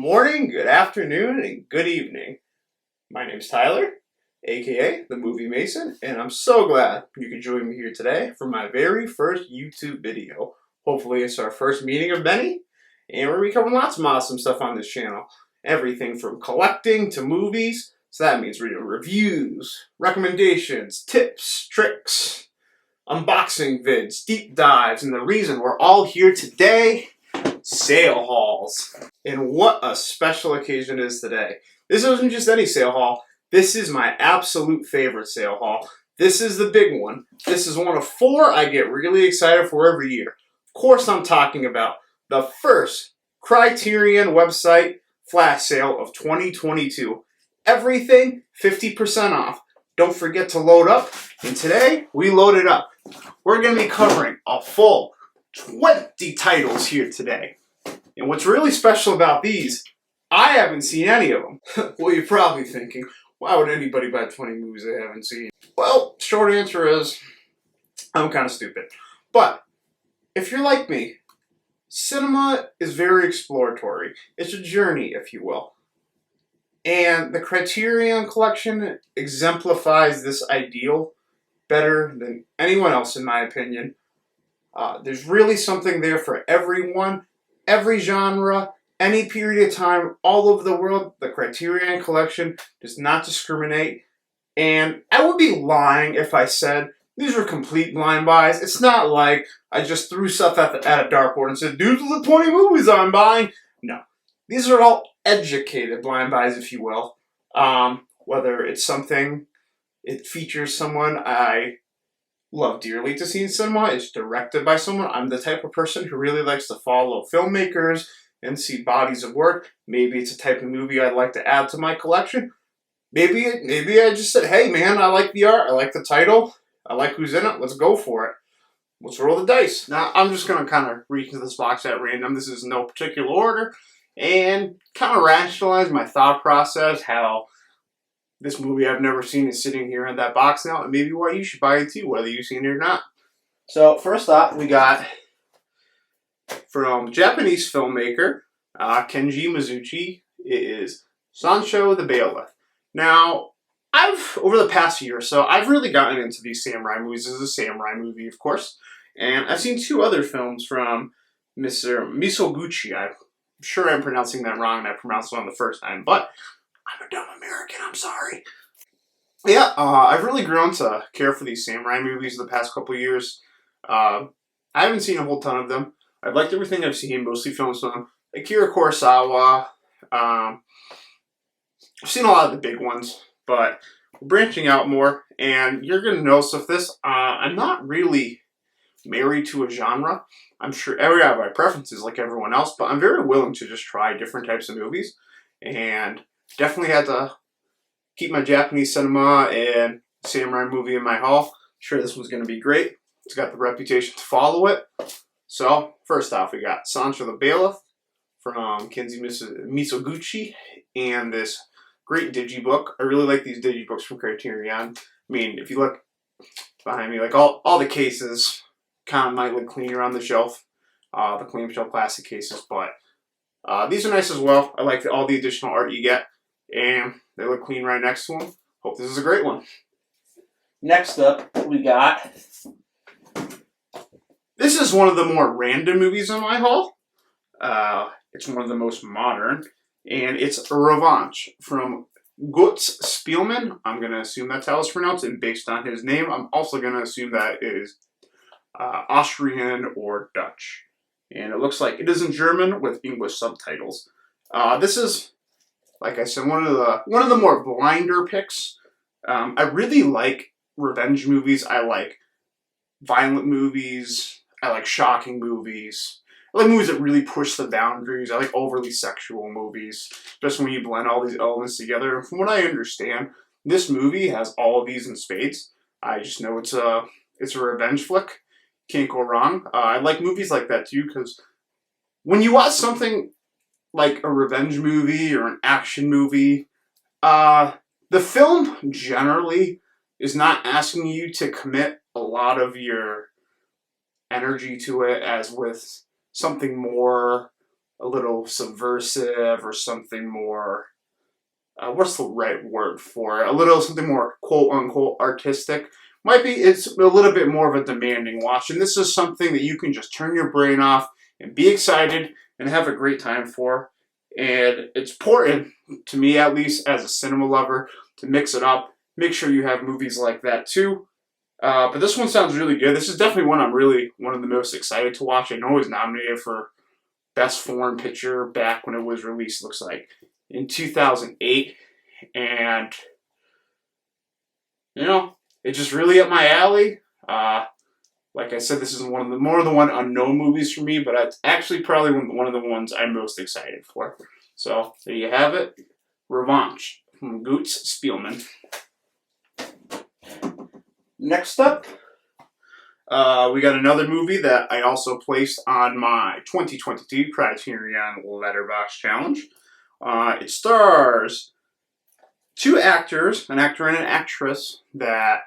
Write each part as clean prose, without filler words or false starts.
morning, good afternoon, and good evening. My name's Tyler, aka TheMovieMason, and I'm so glad you could join me here today for my very first YouTube video. Hopefully it's our first meeting of many, and we're going to be covering lots of awesome stuff on this channel. Everything from collecting to movies, so that means reading reviews, recommendations, tips, tricks, unboxing vids, deep dives, and the reason we're all here today, sale hauls. And what a special occasion it is today. This isn't just any sale haul. This is my absolute favorite sale haul. This is the big one. This is one of 4 I get really excited for every year. Of course I'm talking about the first Criterion website flash sale of 2022. Everything 50% off. Don't forget to load up. And today we loaded up. We're going to be covering a full 20 titles here today. And what's really special about these, I haven't seen any of them. Well, you're probably thinking, why would anybody buy 20 movies they haven't seen? Well, short answer is, I'm kind of stupid. But, if you're like me, cinema is very exploratory. It's a journey, if you will. And the Criterion collection exemplifies this ideal better than anyone else, in my opinion. There's really something there for everyone, every genre, any period of time, all over the world. The Criterion collection does not discriminate. And I would be lying if I said these were complete blind buys. It's not like I just threw stuff at a dartboard and said, these are the 20 movies I'm buying. No. These are all educated blind buys, if you will. Whether it's something, it features someone I love dearly to see in cinema, it's directed by someone. I'm the type of person who really likes to follow filmmakers and see bodies of work. Maybe it's a type of movie I'd like to add to my collection. Maybe I just said, hey man, I like the art, I like the title, I like who's in it, let's go for it. Let's roll the dice. Now, I'm just going to kind of reach into this box at random. This is no particular order. And kind of rationalize my thought process, how this movie I've never seen is sitting here in that box now, and maybe why you should buy it too, whether you've seen it or not. So, first up, we got from Japanese filmmaker Kenji Mizuchi. It is Sancho the Bailiff. Now, over the past year or so, I've really gotten into these samurai movies. This is a samurai movie, of course. And I've seen 2 other films from Mr. Misoguchi. I'm sure I'm pronouncing that wrong, and I pronounced it on the first time, but I'm a dumb American, I'm sorry. Yeah, I've really grown to care for these samurai movies the past couple years. I haven't seen a whole ton of them. I've liked everything I've seen, mostly films from Akira Kurosawa. I've seen a lot of the big ones, but we're branching out more, and you're going to notice with this, I'm not really married to a genre. I'm sure I have my preferences like everyone else, but I'm very willing to just try different types of movies, and definitely had to keep my Japanese cinema and samurai movie in my haul. I'm sure this one's going to be great. It's got the reputation to follow it. So, first off, we got Sancho the Bailiff from Kenji Misoguchi, and this great digibook. I really like these digibooks from Criterion. I mean, if you look behind me, like all the cases kind of might look cleaner on the shelf, the clamshell plastic cases, but these are nice as well. I like all the additional art you get, and they look clean right next to them. Hope this is a great one. Next up, we got... This is one of the more random movies in my haul. It's one of the most modern, and it's Revanche from Götz Spielmann. I'm going to assume that's how it's pronounced, and based on his name, I'm also going to assume that it is Austrian or Dutch. And it looks like it is in German with English subtitles. This is, like I said, one of the more blinder picks. I really like revenge movies. I like violent movies. I like shocking movies. I like movies that really push the boundaries. I like overly sexual movies, especially when you blend all these elements together. And from what I understand, this movie has all of these in spades. I just know it's a revenge flick. Can't go wrong. I like movies like that too, because when you watch something like a revenge movie or an action movie, the film generally is not asking you to commit a lot of your energy to it as with something more a little subversive or something more, what's the right word for it? A little something more quote unquote artistic. It's a little bit more of a demanding watch. And this is something that you can just turn your brain off and be excited and have a great time for. And it's important, to me at least, as a cinema lover, to mix it up. Make sure you have movies like that too. But this one sounds really good. This is definitely one I'm really one of the most excited to watch. I know it was nominated for Best Foreign Picture back when it was released, looks like, in 2008. And, you know, it's just really up my alley. Like I said, this is one of the more the one unknown movies for me, but it's actually probably one of the ones I'm most excited for. So there you have it. Revanche from Goots Spielman. Next up, we got another movie that I also placed on my 2022 Criterion Letterboxd challenge. It stars two actors, an actor and an actress, that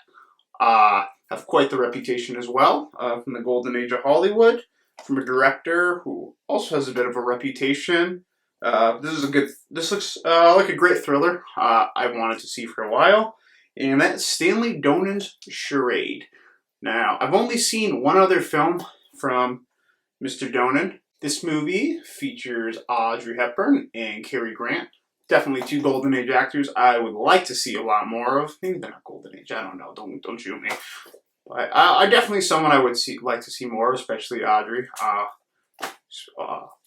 have quite the reputation as well, from the golden age of Hollywood, from a director who also has a bit of a reputation. This looks like a great thriller I wanted to see for a while, and that's Stanley Donen's Charade. Now, I've only seen one other film from Mr. Donen. This movie features Audrey Hepburn and Cary Grant. Definitely two golden age actors I would like to see a lot more of. Maybe they're not golden age, I don't know, don't shoot me. But I definitely someone I would like to see more, especially Audrey,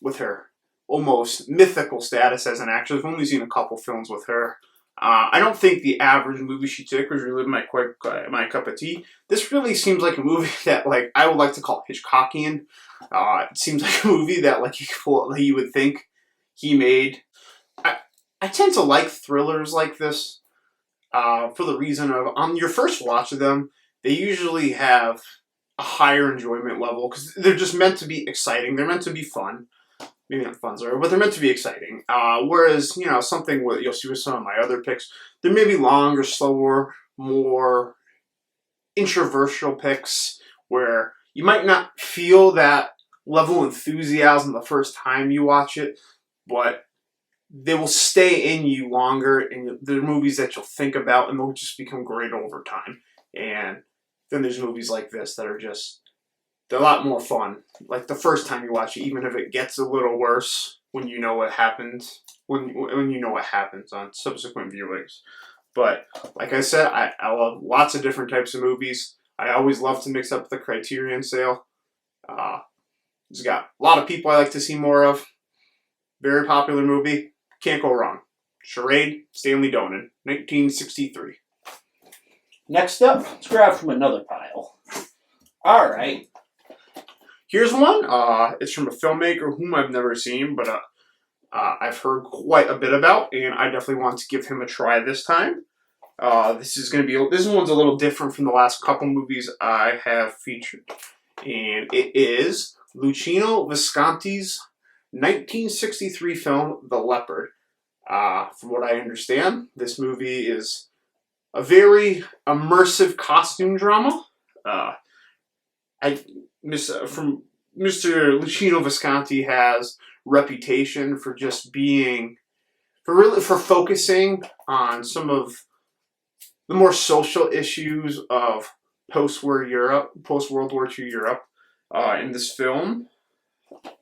with her almost mythical status as an actress. I've only seen a couple films with her. I don't think the average movie she took was really my cup of tea. This really seems like a movie that I would like to call Hitchcockian. It seems like a movie that you would think he made. I tend to like thrillers like this for the reason of on your first watch of them, they usually have a higher enjoyment level because they're just meant to be exciting. They're meant to be fun. Maybe not fun, sorry, but they're meant to be exciting. Whereas, something what you'll see with some of my other picks, they're maybe longer, slower, more introversial picks where you might not feel that level of enthusiasm the first time you watch it, but they will stay in you longer, and they're movies that you'll think about, and they'll just become great over time. And then there's movies like this that are they're a lot more fun. Like the first time you watch it, even if it gets a little worse when you know what happened, when you know what happens on subsequent viewings. But like I said, I love lots of different types of movies. I always love to mix up the Criterion Sale. It's got a lot of people I like to see more of. Very popular movie. Can't go wrong. Charade, Stanley Donen, 1963. Next up, let's grab from another pile. All right. Here's one. It's from a filmmaker whom I've never seen, but I've heard quite a bit about, and I definitely want to give him a try this time. This one's a little different from the last couple movies I have featured, and it is Luchino Visconti's 1963 film, The Leopard. From what I understand, this movie is a very immersive costume drama. From Mr. Luchino Visconti has reputation for just being, for focusing on some of the more social issues of post-World War II Europe. In this film,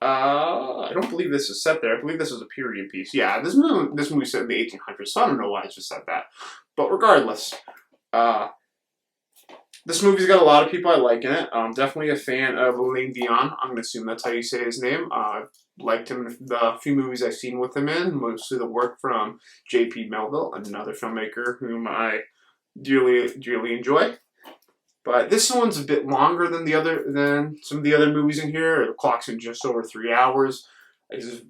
I don't believe this is set there. I believe this is a period piece. Yeah, this movie set in the 1800s, so I don't know why I just said that. But regardless, this movie's got a lot of people I like in it. I'm definitely a fan of Alain Dion. I'm going to assume that's how you say his name. I've liked him in the few movies I've seen with him in, mostly the work from J.P. Melville, another filmmaker whom I dearly enjoy. But this one's a bit longer than some of the other movies in here. The clock's in just over 3 hours. It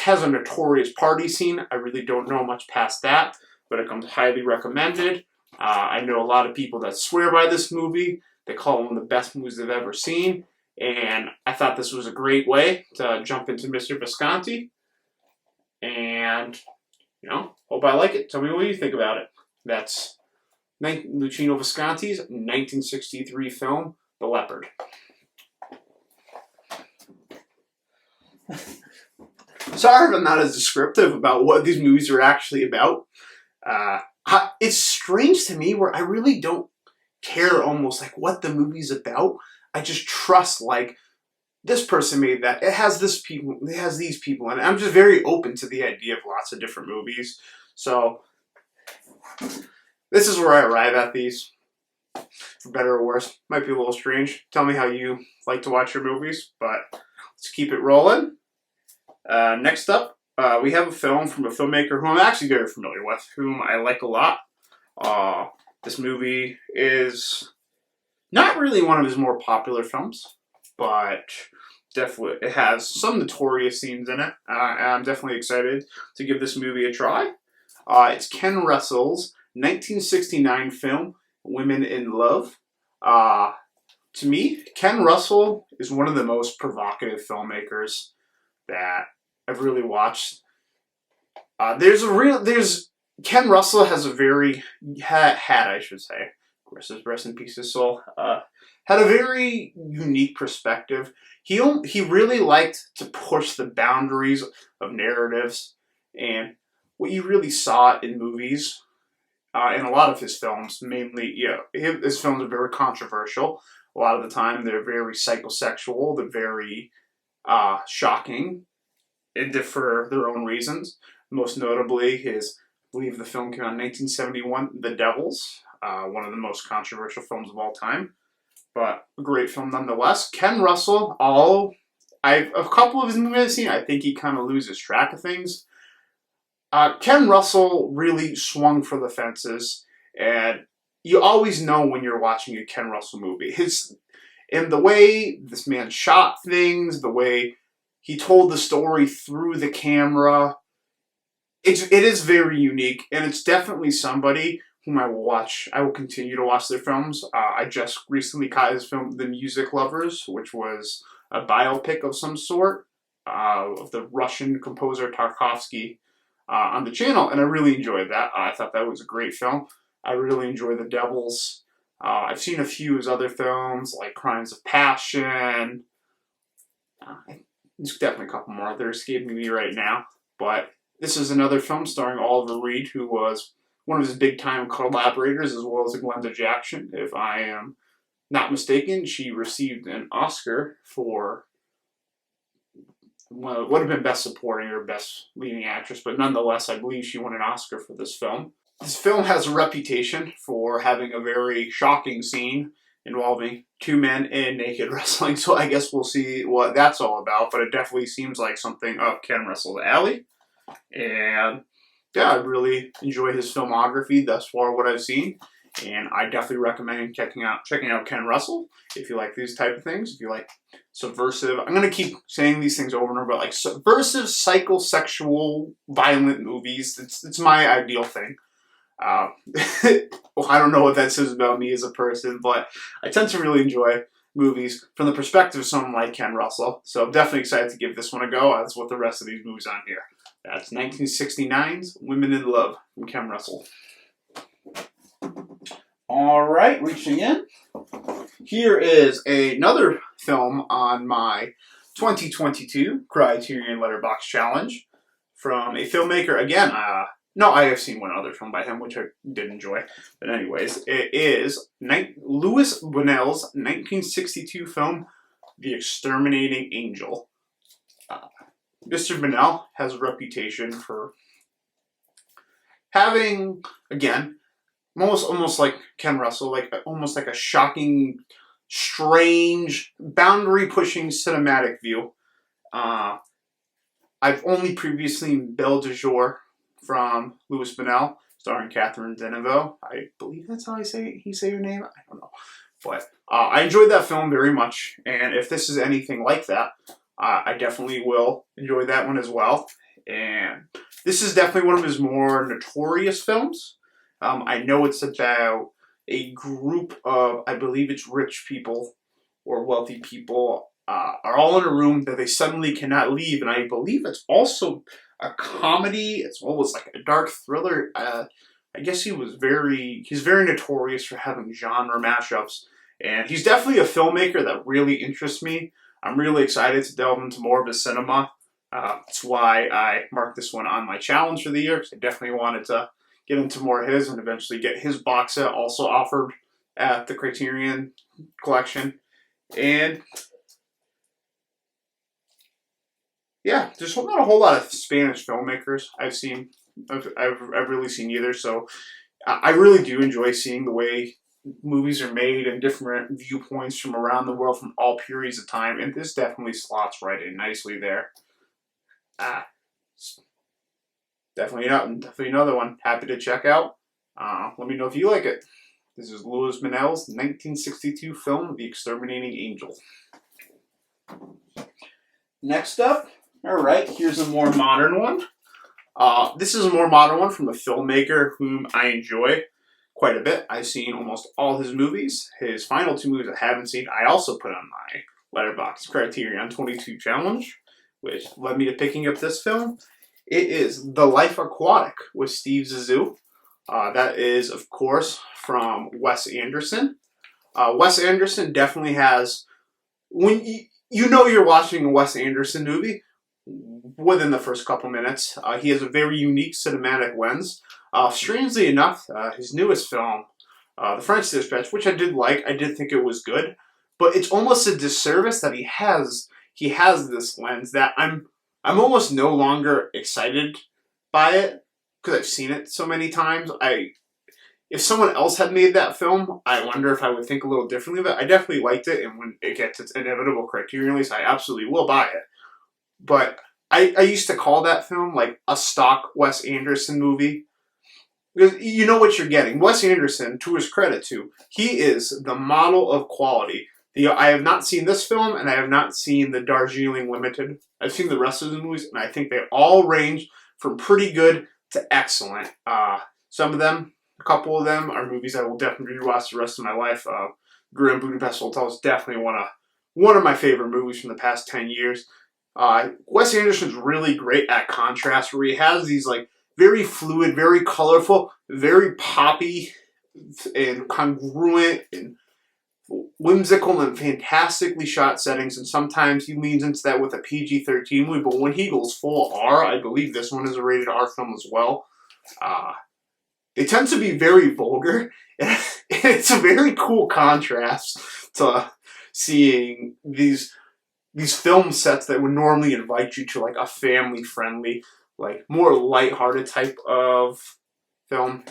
has a notorious party scene. I really don't know much past that, but it comes highly recommended. I know a lot of people that swear by this movie. They call it one of the best movies they've ever seen. And I thought this was a great way to jump into Mr. Visconti. And, hope I like it. Tell me what you think about it. That's Luchino Visconti's 1963 film, The Leopard. sorry if I'm not as descriptive about what these movies are actually about. It's strange to me where I really don't care almost like what the movie's about. I just trust like this person made that. It has these people, and I'm just very open to the idea of lots of different movies. So this is where I arrive at these, for better or worse. Might be a little strange. Tell me how you like to watch your movies, but let's keep it rolling. Next up, we have a film from a filmmaker who I'm actually very familiar with, whom I like a lot. This movie is not really one of his more popular films, but definitely it has some notorious scenes in it. And I'm definitely excited to give this movie a try. It's Ken Russell's 1969 film, Women in Love. To me, Ken Russell is one of the most provocative filmmakers that I've really watched. Ken Russell has a very, I should say, rest in peace his soul, had a very unique perspective. He really liked to push the boundaries of narratives, and what you really saw in movies, in a lot of his films, mainly, his films are very controversial. A lot of the time, they're very psychosexual, they're very shocking, and for their own reasons. Most notably, I believe the film came out in 1971, The Devils, one of the most controversial films of all time, but a great film nonetheless. Ken Russell, a couple of his movies I've seen, I think he kind of loses track of things. Ken Russell really swung for the fences, and you always know when you're watching a Ken Russell movie. And the way this man shot things, the way he told the story through the camera, it is very unique, and it's definitely somebody whom I will watch. I will continue to watch their films. I just recently caught his film, The Music Lovers, which was a biopic of some sort of the Russian composer Tarkovsky on the channel, and I really enjoyed that. I thought that was a great film. I really enjoy The Devils. I've seen a few of his other films, like Crimes of Passion. There's definitely a couple more that are escaping me right now, but this is another film starring Oliver Reed, who was one of his big-time collaborators, as well as Glenda Jackson. If I am not mistaken, she received an Oscar for, well, it would have been Best Supporting or Best Leading Actress, but nonetheless, I believe she won an Oscar for this film. This film has a reputation for having a very shocking scene involving two men in naked wrestling, so I guess we'll see what that's all about, but it definitely seems like something up Ken Russell's alley. And yeah, I really enjoy his filmography thus far, what I've seen, and I definitely recommend checking out Ken Russell if you like these type of things. If you like subversive, I'm gonna keep saying these things over and over, but like subversive, psychosexual, violent movies. It's my ideal thing. Well, I don't know what that says about me as a person, but I tend to really enjoy movies from the perspective of someone like Ken Russell. So I'm definitely excited to give this one a go, as with the rest of these movies on here. That's 1969's Women in Love from Ken Russell. Alright, reaching in. Here is another film on my 2022 Criterion Letterboxd Challenge from a filmmaker, again, no, I have seen one other film by him, which I did enjoy. But anyways, it is Louis Buñuel's 1962 film, The Exterminating Angel. Mr. Buñuel has a reputation for having, again, almost like Ken Russell, almost like a shocking, strange, boundary-pushing cinematic view. I've only previously seen Belle de Jour from Louis Buñuel, starring Catherine Deneuve. I believe that's how he say her name. I don't know. But I enjoyed that film very much, and if this is anything like that, I definitely will enjoy that one as well. And this is definitely one of his more notorious films. I know it's about a group of, I believe it's rich people or wealthy people, are all in a room that they suddenly cannot leave, and I believe it's also a comedy. It's almost like a dark thriller. I guess he's very notorious for having genre mashups, and he's definitely a filmmaker that really interests me. I'm really excited to delve into more of his cinema. That's why I marked this one on my challenge for the year, because I definitely wanted to get into more of his and eventually get his box set also offered at the Criterion collection. And yeah, there's not a whole lot of Spanish filmmakers I've really seen either. So I really do enjoy seeing the way movies are made and different viewpoints from around the world from all periods of time, and this definitely slots right in nicely there. Definitely another one. Happy to check out. Let me know if you like it. This is Louis Manel's 1962 film, The Exterminating Angel. Next up, alright, here's a more modern one. This is a more modern one from a filmmaker whom I enjoy quite a bit. I've seen almost all his movies. His final 2 movies I haven't seen, I also put on my Letterboxd Criterion 22 challenge, which led me to picking up this film. It is The Life Aquatic with Steve Zissou. That is, of course, from Wes Anderson. Wes Anderson definitely has, when you know you're watching a Wes Anderson movie within the first couple minutes. He has a very unique cinematic lens. Strangely enough, his newest film, The French Dispatch, which I did like, I did think it was good, but it's almost a disservice that he has this lens that I'm almost no longer excited by it because I've seen it so many times. If someone else had made that film, I wonder if I would think a little differently of it. I definitely liked it, and when it gets its inevitable Criterion release, I absolutely will buy it. But I used to call that film like a stock Wes Anderson movie. Because you know what you're getting. Wes Anderson, to his credit too, he is the model of quality. I have not seen this film, and I have not seen the Darjeeling Limited. I've seen the rest of the movies, and I think they all range from pretty good to excellent. Some of them, a couple of them, are movies I will definitely rewatch the rest of my life. Grand Budapest Hotel is definitely one of my favorite movies from the past 10 years. Wes Anderson's really great at contrast, where he has these like very fluid, very colorful, very poppy, and congruent and whimsical and fantastically shot settings, and sometimes he leans into that with a PG-13 movie, but when he goes full R, I believe this one is a rated R film as well, they tend to be very vulgar, and it's a very cool contrast to seeing these film sets that would normally invite you to like a family-friendly, like more lighthearted type of film.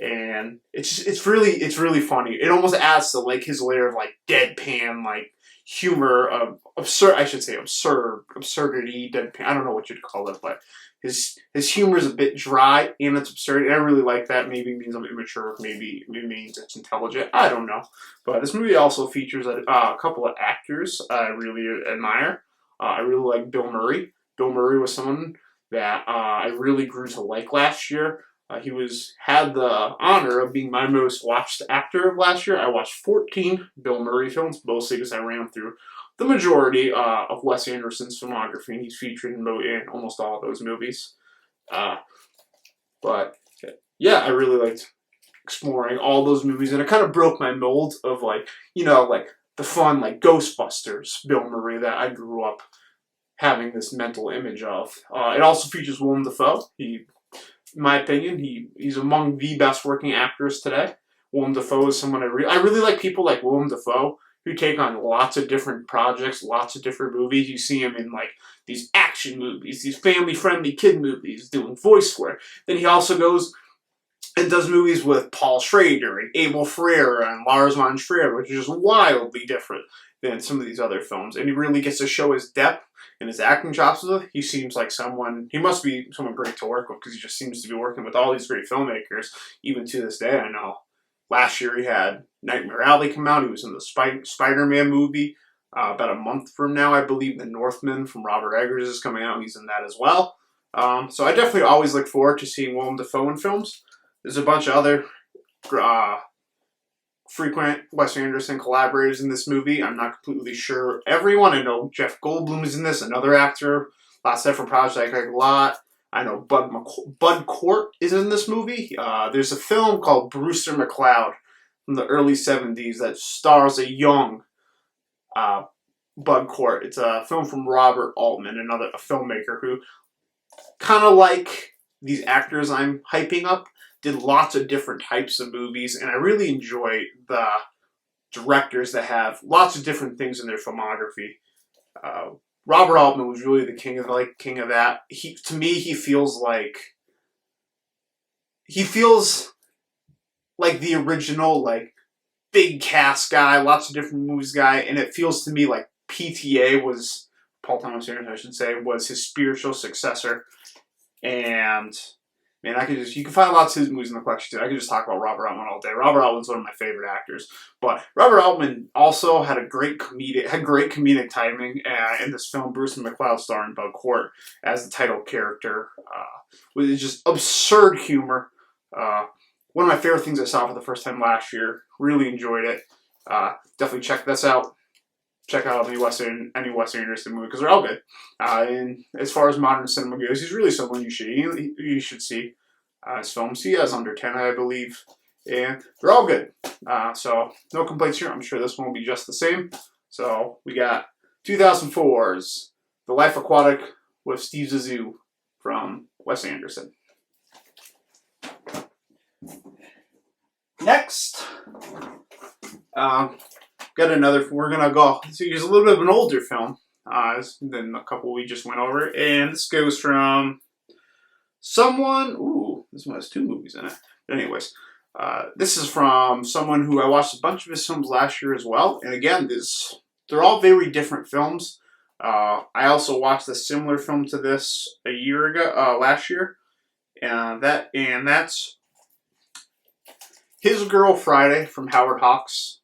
And it's really funny. It almost adds to like his layer of like deadpan like humor, absurdity, deadpan. I don't know what you'd call it, but his humor is a bit dry and it's absurd. And I really like that. Maybe it means I'm immature. Maybe it means it's intelligent. I don't know. But this movie also features a couple of actors I really admire. I really like Bill Murray. Bill Murray was someone that I really grew to like last year. He had the honor of being my most watched actor of last year. I watched 14 Bill Murray films, mostly because I ran through the majority of Wes Anderson's filmography, and he's featured in almost all of those movies. But yeah, I really liked exploring all those movies, and it kind of broke my mold of like the fun like Ghostbusters Bill Murray that I grew up having this mental image of. It also features Willem Dafoe. In my opinion, he's among the best working actors today. Willem Dafoe is someone I really like. People like Willem Dafoe who take on lots of different projects, lots of different movies. You see him in like these action movies, these family-friendly kid movies, doing voice work. Then he also goes and does movies with Paul Schrader and Abel Ferrara and Lars von Trier, which is just wildly different than some of these other films. And he really gets to show his depth and his acting chops with it. He seems like he must be someone great to work with because he just seems to be working with all these great filmmakers, even to this day. I know last year he had Nightmare Alley come out. He was in the Spider-Man movie. About a month from now, I believe The Northman from Robert Eggers is coming out. He's in that as well. So I definitely always look forward to seeing Willem Dafoe in films. There's a bunch of other frequent Wes Anderson collaborators in this movie. I'm not completely sure everyone. I know Jeff Goldblum is in this, another actor. Lots of different projects I like a lot. I know Bud Cort is in this movie. There's a film called Brewster McCloud from the early 70s that stars a young Bug Court. It's a film from Robert Altman, a filmmaker who, kind of like these actors I'm hyping up, did lots of different types of movies, and I really enjoy the directors that have lots of different things in their filmography. Robert Altman was really the king of that. To me, he feels like the original, like, big cast guy, lots of different movies guy, and it feels to me like PTA was, Paul Thomas Anderson, I should say, was his spiritual successor. And man, you can find lots of his movies in the collection too. I could just talk about Robert Altman all day. Robert Altman's one of my favorite actors, but Robert Altman also had great comedic timing in this film. Bruce McCloud starring Bug Court as the title character, with just absurd humor. One of my favorite things I saw for the first time last year. Really enjoyed it. Definitely check this out. Check out any Wes Anderson movie, because they're all good. And as far as modern cinema goes, he's really someone you should see his films. He has under 10, I believe, and they're all good. So no complaints here. I'm sure this one will be just the same. So we got 2004's The Life Aquatic with Steve Zissou from Wes Anderson. Next, got another. We're gonna go. So here's a little bit of an older film than a couple we just went over, and this goes from someone. Ooh, this one has 2 movies in it. But anyways, this is from someone who I watched a bunch of his films last year as well. And again, they're all very different films. I also watched a similar film to this last year, and that's His Girl Friday from Howard Hawks.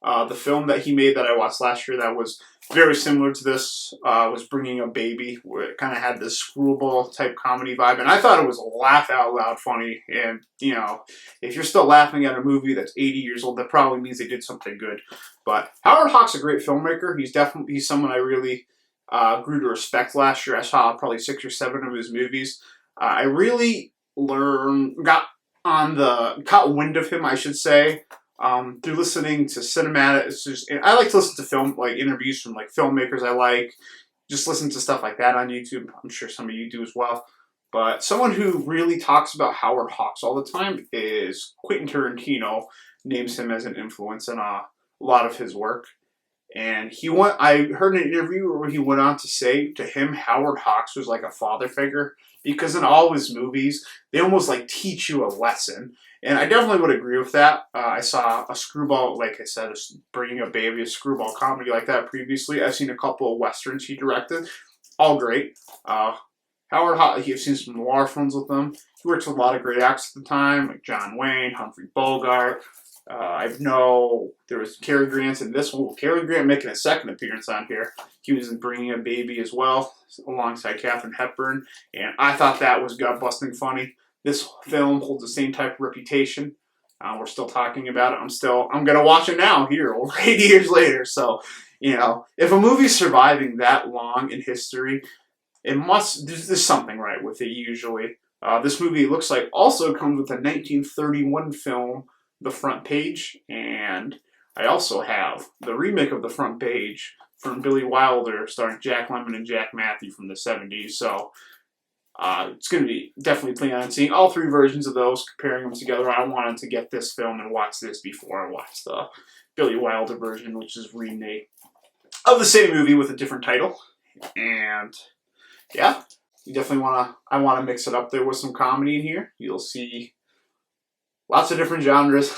The film that he made that I watched last year that was very similar to this was Bringing a Baby, where it kind of had this screwball type comedy vibe, and I thought it was laugh out loud funny. And you know, if you're still laughing at a movie that's 80 years old, that probably means they did something good. But Howard Hawks is a great filmmaker. He's someone I really grew to respect last year. I saw probably 6 or 7 of his movies. I really got wind of him, I should say, through listening to I like to listen to film, like, interviews from, like, filmmakers I like. Just listen to stuff like that on YouTube. I'm sure some of you do as well. But someone who really talks about Howard Hawks all the time is Quentin Tarantino. Names him as an influence in a lot of his work. And I heard an interview where he went on to say, to him, Howard Hawks was like a father figure, because in all his movies, they almost like teach you a lesson. And I definitely would agree with that. I saw a screwball, like I said, Bringing a Baby, a screwball comedy like that previously. I've seen a couple of westerns he directed. All great. Howard Hawks, I've seen some noir films with him. He works with a lot of great actors at the time, like John Wayne, Humphrey Bogart. I know there was Cary Grant in this one. Cary Grant making a second appearance on here. He was in Bringing a Baby as well, alongside Katharine Hepburn. And I thought that was gut-busting funny. This film holds the same type of reputation. We're still talking about it. I'm going to watch it now here, over 80 years later. So, you know, if a movie's surviving that long in history, there's something right with it usually. This movie, looks like, also comes with a 1931 film, The Front Page, and I also have the remake of The Front Page from Billy Wilder, starring Jack Lemmon and Jack Matthew from the 70s. So it's going to be definitely planning on seeing all 3 versions of those, comparing them together. I wanted to get this film and watch this before I watched the Billy Wilder version, which is remake of the same movie with a different title. And yeah, you definitely I want to mix it up there with some comedy in here. You'll see lots of different genres,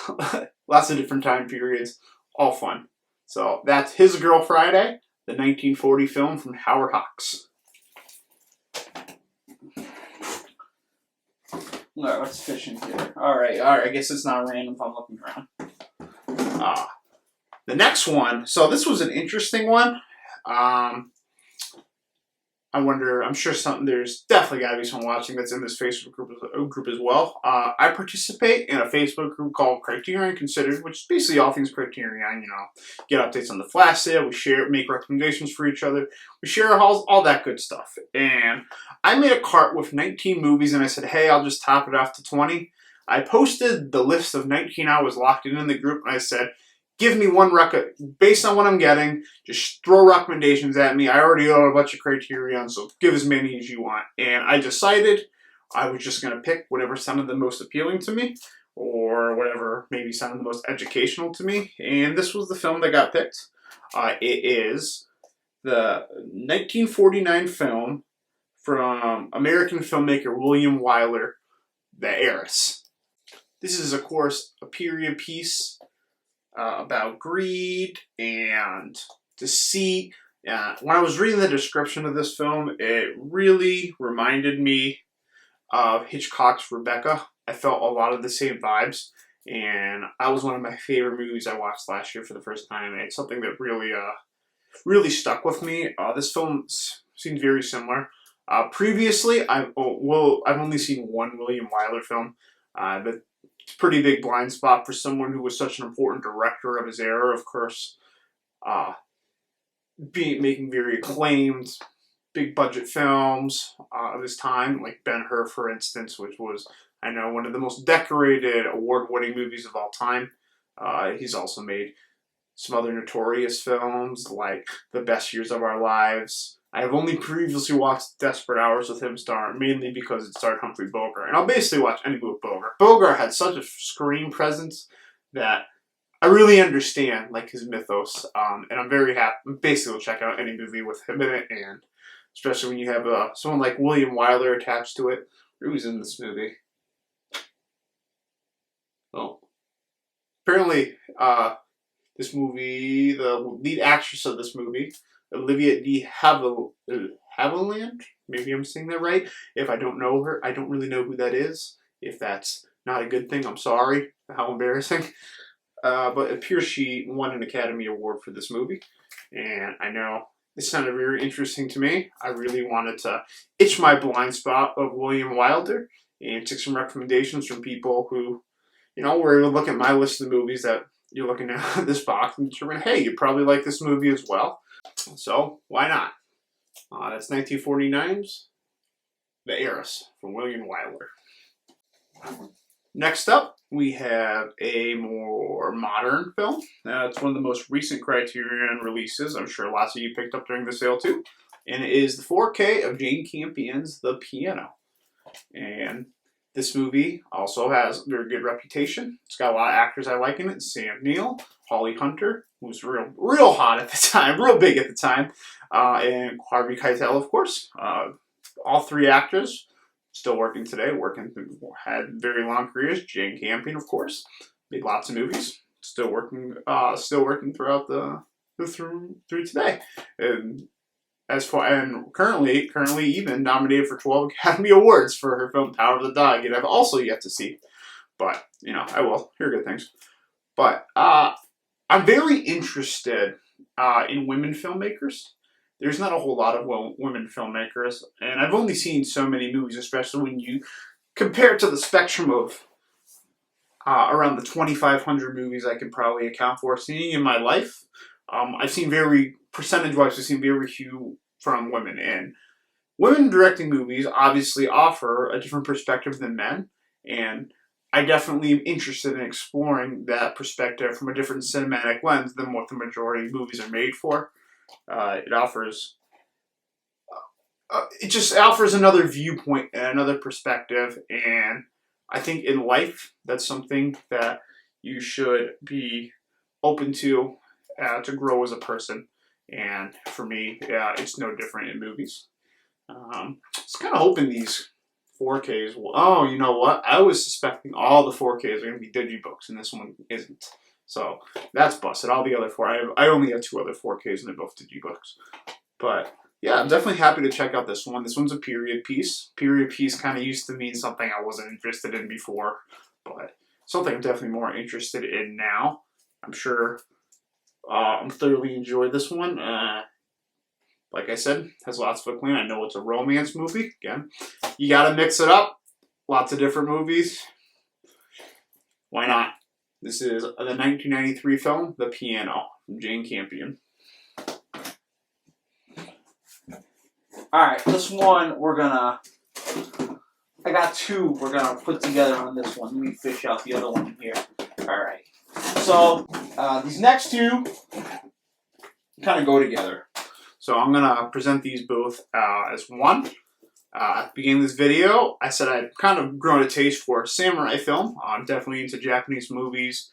lots of different time periods, all fun. So that's His Girl Friday, the 1940 film from Howard Hawks. Alright, what's fishing here? Alright, I guess it's not random if I'm looking around. The next one, so this was an interesting one. I'm sure there's definitely got to be someone watching that's in this Facebook group as well. I participate in a Facebook group called Criterion Considered, which is basically all things Criterion, you know. Get updates on the Flash Sale, we make recommendations for each other, we share our hauls, all that good stuff. And I made a cart with 19 movies, and I said, hey, I'll just top it off to 20. I posted the list of 19 I was locked in the group, and I said, give me one based on what I'm getting. Just throw recommendations at me. I already own a bunch of Criterion, so give as many as you want. And I decided I was just going to pick whatever sounded the most appealing to me, or whatever maybe sounded the most educational to me. And this was the film that got picked. It is the 1949 film from American filmmaker William Wyler, The Heiress. This is, of course, a period piece about greed and deceit. When I was reading the description of this film, it really reminded me of Hitchcock's Rebecca. I felt a lot of the same vibes, and that was one of my favorite movies I watched last year for the first time, and it's something that really stuck with me. This film seems very similar. Previously, I've only seen one William Wyler film, but it's a pretty big blind spot for someone who was such an important director of his era. Of course, making very acclaimed, big budget films of his time, like Ben-Hur, for instance, which was, I know, one of the most decorated, award-winning movies of all time. He's also made some other notorious films, like The Best Years of Our Lives. I have only previously watched Desperate Hours with him starring, mainly because it starred Humphrey Bogart. And I'll basically watch any movie with Bogart. Bogart had such a screen presence that I really understand, like, his mythos. And I'm very happy. Basically, will check out any movie with him in it, and especially when you have someone like William Wyler attached to it. Who's in this movie? Oh. Apparently, this movie, the lead actress of this movie, Olivia de Havilland, maybe I'm saying that right. If I don't know her, I don't really know who that is. If that's not a good thing, I'm sorry. How embarrassing. But it appears she won an Academy Award for this movie. And I know this sounded very interesting to me. I really wanted to itch my blind spot of William Wyler and took some recommendations from people who, were able to look at my list of movies that you're looking at this box and determine, hey, you probably like this movie as well. So, why not? That's 1949's The Heiress from William Wyler. Next up, we have a more modern film. It's one of the most recent Criterion releases. I'm sure lots of you picked up during the sale too. And it is the 4K of Jane Campion's The Piano. And this movie also has a very good reputation. It's got a lot of actors I like in it. Sam Neill, Holly Hunter, who was real hot at the time, real big at the time, and Harvey Keitel, of course. All three actors still working today, had very long careers. Jane Campion, of course, made lots of movies, still working throughout through today. And currently even nominated for 12 Academy Awards for her film Power of the Dog, and I've also yet to see. But, I will hear good things. But I'm very interested in women filmmakers. There's not a whole lot of women filmmakers, and I've only seen so many movies, especially when you compare it to the spectrum of around the 2,500 movies I can probably account for seeing in my life. I've seen percentage-wise, I've seen very few from women. And women directing movies obviously offer a different perspective than men. And I definitely am interested in exploring that perspective from a different cinematic lens than what the majority of movies are made for. It just offers another viewpoint and another perspective. And I think in life, that's something that you should be open to grow as a person. And for me, it's no different in movies. Just kind of hoping these 4Ks will... Oh, you know what? I was suspecting all the 4Ks are going to be digibooks, and this one isn't. So that's busted. All the other four... I only have 2 other 4Ks, and they're both digibooks. But yeah, I'm definitely happy to check out this one. This one's a period piece. Period piece kind of used to mean something I wasn't interested in before, but something I'm definitely more interested in now. I'm sure I'm thoroughly enjoyed this one. Like I said, has lots of acclaim. I know it's a romance movie. Again, you gotta mix it up. Lots of different movies. Why not? This is the 1993 film, The Piano, from Jane Campion. Alright, this one I got 2 we're gonna put together on this one. Let me fish out the other one here. Alright. So These next two kind of go together. So I'm going to present these both as one. At the beginning of this video, I said I'd kind of grown a taste for samurai film. I'm definitely into Japanese movies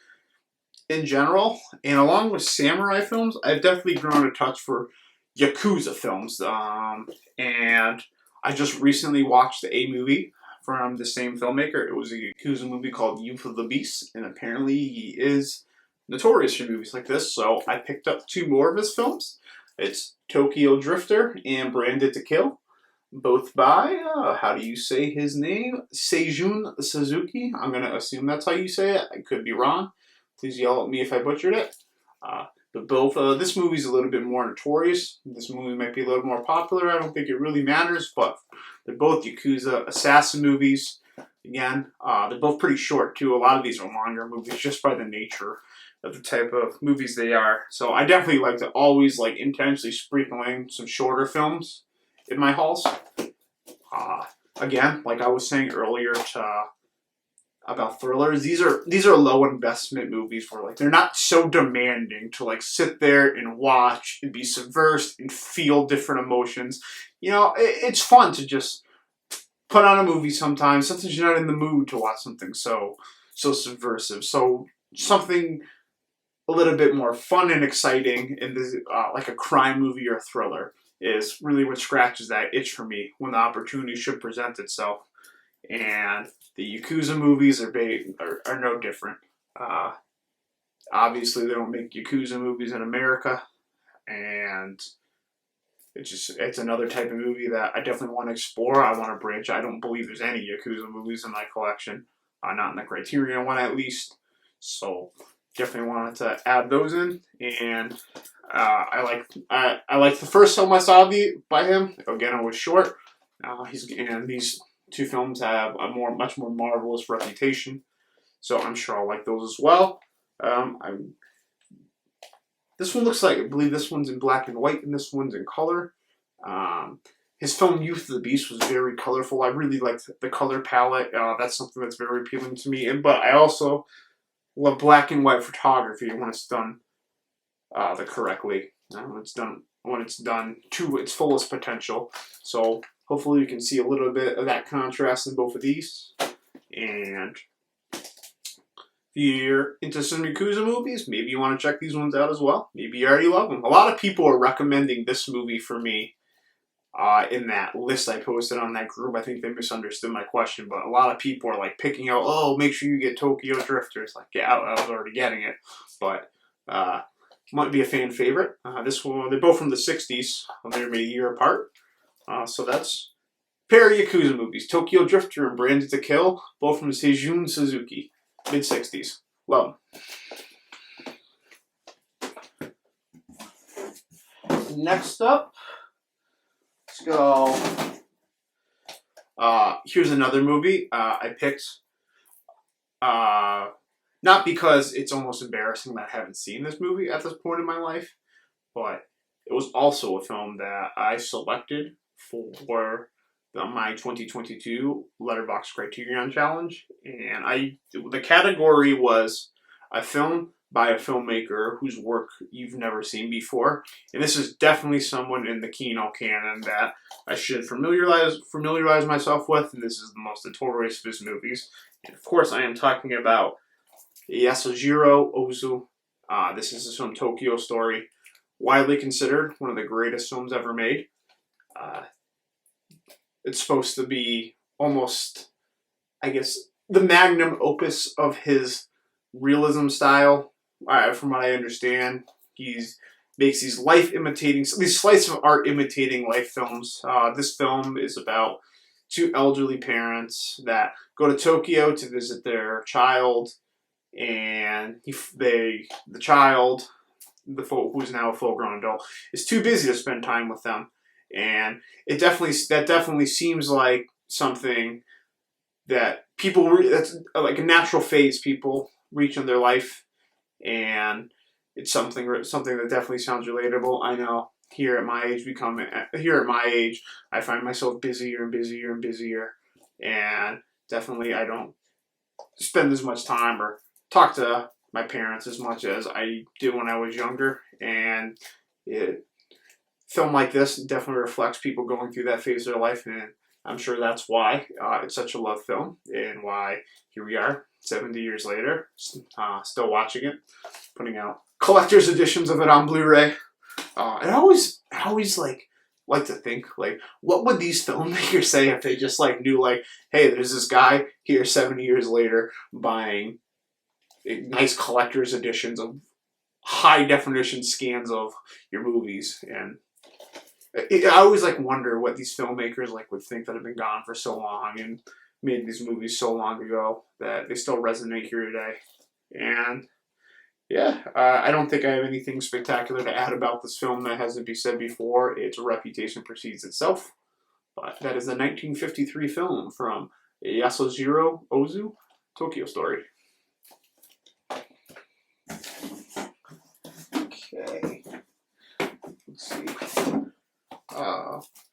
in general. And along with samurai films, I've definitely grown a touch for Yakuza films. And I just recently watched a movie from the same filmmaker. It was a Yakuza movie called Youth of the Beast. And apparently he is notorious for movies like this. So I picked up two more of his films. It's Tokyo Drifter and Branded to Kill. Both by, how do you say his name? Seijun Suzuki. I'm going to assume that's how you say it. I could be wrong. Please yell at me if I butchered it. But both, this movie's a little bit more notorious. This movie might be a little more popular. I don't think it really matters, but they're both Yakuza assassin movies. Again, they're both pretty short, too. A lot of these are longer movies just by the nature of the type of movies they are. So I definitely like to always, intentionally sprinkle in some shorter films in my hauls. Again, like I was saying earlier about thrillers, these are low investment movies where they're not so demanding to sit there and watch and be subversive and feel different emotions. It's fun to just put on a movie sometimes. Sometimes you're not in the mood to watch something so subversive. So something a little bit more fun and exciting in this, like a crime movie or a thriller, is really what scratches that itch for me when the opportunity should present itself. And the Yakuza movies are no different. Obviously, they don't make Yakuza movies in America, and it's another type of movie that I definitely want to explore. I want to branch. I don't believe there's any Yakuza movies in my collection, not in the Criterion one at least. So definitely wanted to add those in, and I like the first film I saw by him. Again, it was short. And these two films have a much more marvelous reputation, so I'm sure I'll like those as well. This one looks like, I believe this one's in black and white, and this one's in color. His film Youth of the Beast was very colorful. I really liked the color palette. That's something that's very appealing to me. But I also love black and white photography when it's done correctly. When it's done to its fullest potential. So hopefully you can see a little bit of that contrast in both of these. And if you're into some Yakuza movies, maybe you want to check these ones out as well. Maybe you already love them. A lot of people are recommending this movie for me in that list I posted on that group. I think they misunderstood my question, but a lot of people are picking out, oh, make sure you get Tokyo Drifter. It's yeah, I was already getting it. But might be a fan favorite. This one, they're both from the 60s. They're made a year apart. So that's a pair of Yakuza movies. Tokyo Drifter and Branded to Kill, both from Seijun Suzuki. Mid-60s. Love them. Next up, let's go. Here's another movie I picked. Not because it's almost embarrassing that I haven't seen this movie at this point in my life, but it was also a film that I selected for my 2022 Letterboxd Criterion Challenge, and the category was a film by a filmmaker whose work you've never seen before, and this is definitely someone in the Kino canon that I should familiarize myself with, and this is the most notorious of his movies. And of course, I am talking about Yasujiro Ozu. This is his film Tokyo Story, widely considered one of the greatest films ever made. It's supposed to be almost, I guess, the magnum opus of his realism style. From what I understand, he makes these slice of art imitating life films. This film is about two elderly parents that go to Tokyo to visit their child, and the child, who's now a full-grown adult, is too busy to spend time with them, and that definitely seems like something that that's like a natural phase people reach in their life, and it's something that definitely sounds relatable. I know here at my age, I find myself busier and busier and busier, and definitely I don't spend as much time or talk to my parents as much as I did when I was younger, and film like this definitely reflects people going through that phase of their life, and I'm sure that's why it's such a loved film, and why here we are 70 years later, still watching it, putting out collector's editions of it on Blu-ray. And I always like to think, like, what would these filmmakers say if they just like knew, like, hey, there's this guy here 70 years later buying nice collector's editions of high definition scans of your movies. And I always like wonder what these filmmakers like would think that have been gone for so long and made these movies so long ago that they still resonate here today. And yeah, I don't think I have anything spectacular to add about this film that hasn't been said before. Its reputation precedes itself. But that is the 1953 film from Yasujiro Ozu, Tokyo Story. Okay. Let's see.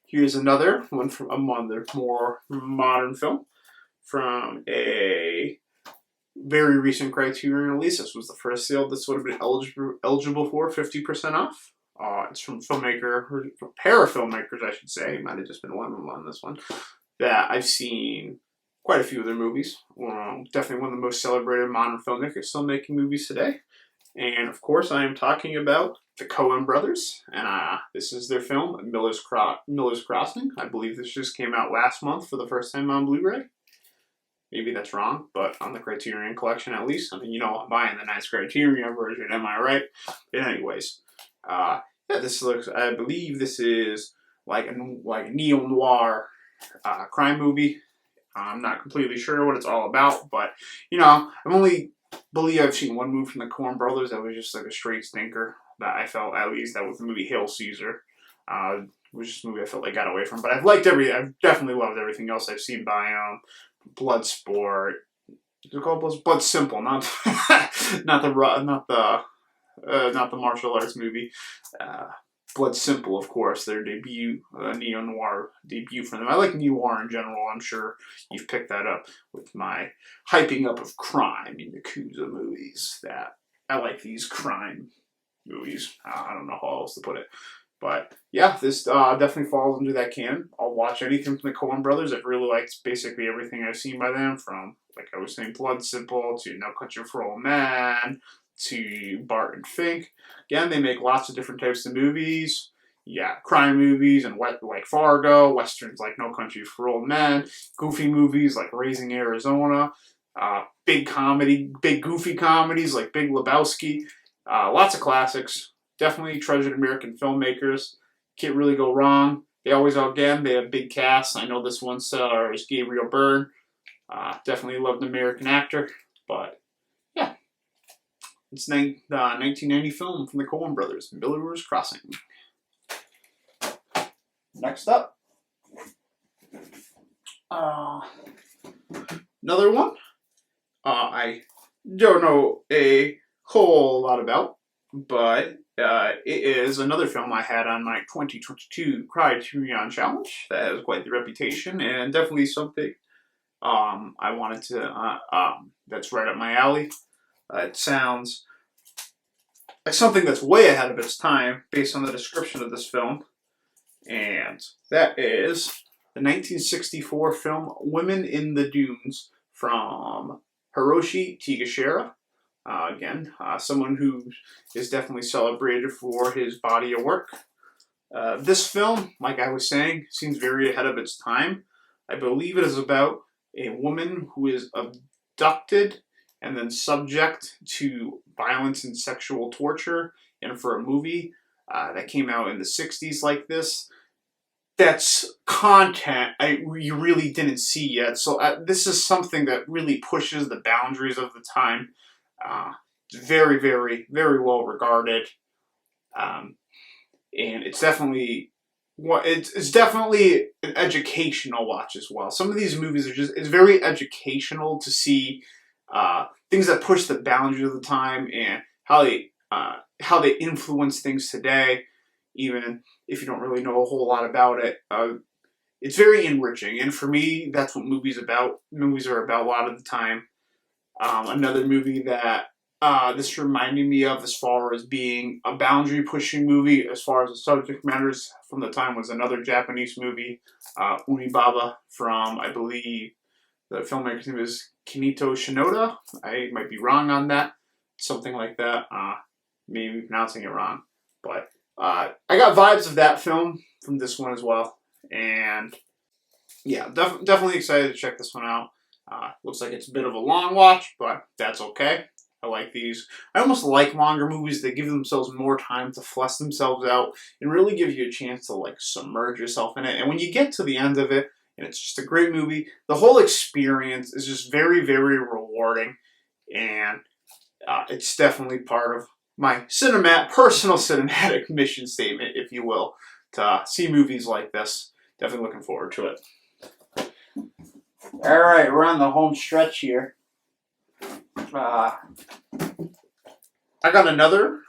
Here's another one from a more modern film from a very recent Criterion release. This was the first sale this would have been eligible for 50% off. It's from a pair of filmmakers, I should say. It might have just been one of them on this one. That I've seen quite a few of their movies. Definitely one of the most celebrated modern filmmakers still making movies today. And of course, I am talking about the Coen brothers. And this is their film, Miller's Crossing. I believe this just came out last month for the first time on Blu-ray. Maybe that's wrong, but on the Criterion collection at least. I mean, you know, I'm buying the nice Criterion version, am I right? But anyways, yeah, this looks, I believe this is like a neo-noir crime movie. I'm not completely sure what it's all about, but, you know, I've seen one movie from the Coen brothers that was just like a straight stinker that I felt, at least, that was the movie Hail Caesar. It was just a movie I felt like I got away from, but I've definitely loved everything else I've seen by Bloodsport. Is it called Blood Simple? Not the martial arts movie. Blood Simple, of course, their debut, neo-noir debut for them. I like noir in general. I'm sure you've picked that up with my hyping up of crime in Yakuza movies. That I like these crime movies. I don't know how else to put it. But yeah, this definitely falls into that canon. I'll watch anything from the Coen brothers. I've really liked basically everything I've seen by them, from, like I was saying, Blood Simple to No Country for Old Men to Barton Fink. Again, they make lots of different types of movies. Yeah, crime movies and like Fargo, westerns like No Country for Old Men, goofy movies like Raising Arizona, big goofy comedies like Big Lebowski. Lots of classics. Definitely treasured American filmmakers. Can't really go wrong. They always, again, they have big casts. I know this one stars Gabriel Byrne. Definitely loved an American actor. But, yeah. It's the 1990 film from the Coen brothers, Miller's Crossing. Next up. Another one. I don't know a whole lot about, but it is another film I had on my 2022 Criterion Challenge that has quite the reputation, and definitely something I wanted to, that's right up my alley. It sounds like something that's way ahead of its time based on the description of this film, and that is the 1964 film Women in the Dunes from Hiroshi Tigashira. Again, someone who is definitely celebrated for his body of work. This film, like I was saying, seems very ahead of its time. I believe it is about a woman who is abducted and then subject to violence and sexual torture. And for a movie that came out in the 60s like this, that's content you really didn't see yet. So this is something that really pushes the boundaries of the time. It's very, very, very well regarded, and it's definitely it's definitely an educational watch as well. Some of these movies it's very educational to see things that push the boundaries of the time and how they influence things today, even if you don't really know a whole lot about it. It's very enriching, and for me, that's what movies are about a lot of the time. Another movie that this reminded me of as far as being a boundary-pushing movie, as far as the subject matters from the time was another Japanese movie, Unibaba, from, I believe, the filmmaker's name is Kinito Shinoda. I might be wrong on that. Something like that. Maybe pronouncing it wrong. But I got vibes of that film from this one as well. And yeah, definitely excited to check this one out. Looks like it's a bit of a long watch, but that's okay. I like these. I almost like longer movies that give themselves more time to flesh themselves out and really give you a chance to like submerge yourself in it. And when you get to the end of it, and it's just a great movie, the whole experience is just very, very rewarding. And it's definitely part of my personal cinematic mission statement, if you will, to see movies like this. Definitely looking forward to it. All right, we're on the home stretch here. I got another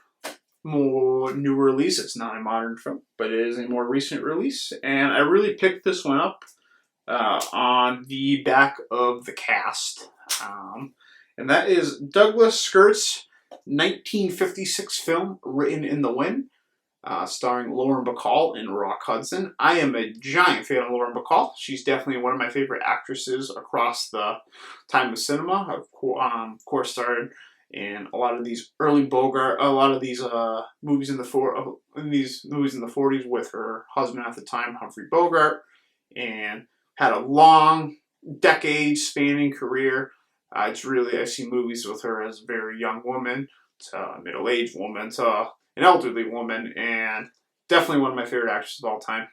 more new release. It's not a modern film, but it is a more recent release, and I really picked this one up on the back of the cast, and that is Douglas Sirk's 1956 film, Written in the Wind, starring Lauren Bacall and Rock Hudson. I am a giant fan of Lauren Bacall. She's definitely one of my favorite actresses across the time of cinema. Of course, starred in a lot of these early Bogart, a lot of these movies in the 40s with her husband at the time, Humphrey Bogart, and had a long, decade-spanning career. It's really, I see movies with her as a very young woman, to a middle-aged woman, to an elderly woman, and definitely one of my favorite actresses of all time.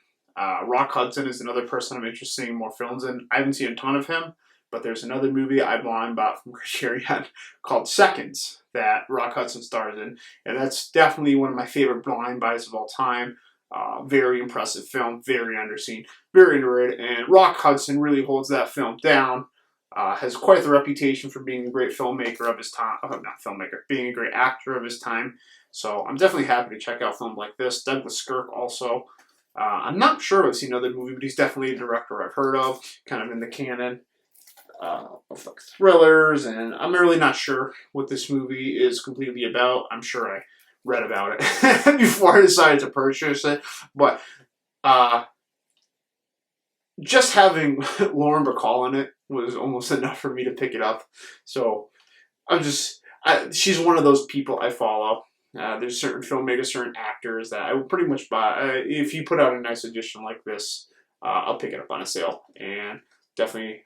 Rock Hudson is another person I'm interested in more films in. I haven't seen a ton of him, but there's another movie I blind bought from Criterion called Seconds that Rock Hudson stars in, and that's definitely one of my favorite blind buys of all time. Very impressive film, very underseen, very underrated, and Rock Hudson really holds that film down. Has quite the reputation for being a great filmmaker of his time. Not filmmaker, being a great actor of his time. So I'm definitely happy to check out films like this. Douglas Sirk also. I'm not sure if I've seen another movie, but he's definitely a director I've heard of, kind of in the canon of like thrillers, and I'm really not sure what this movie is completely about. I'm sure I read about it before I decided to purchase it, but just having Lauren Bacall in it was almost enough for me to pick it up. So she's one of those people I follow. There's certain filmmakers, certain actors that I would pretty much buy. If you put out a nice edition like this, I'll pick it up on a sale. And definitely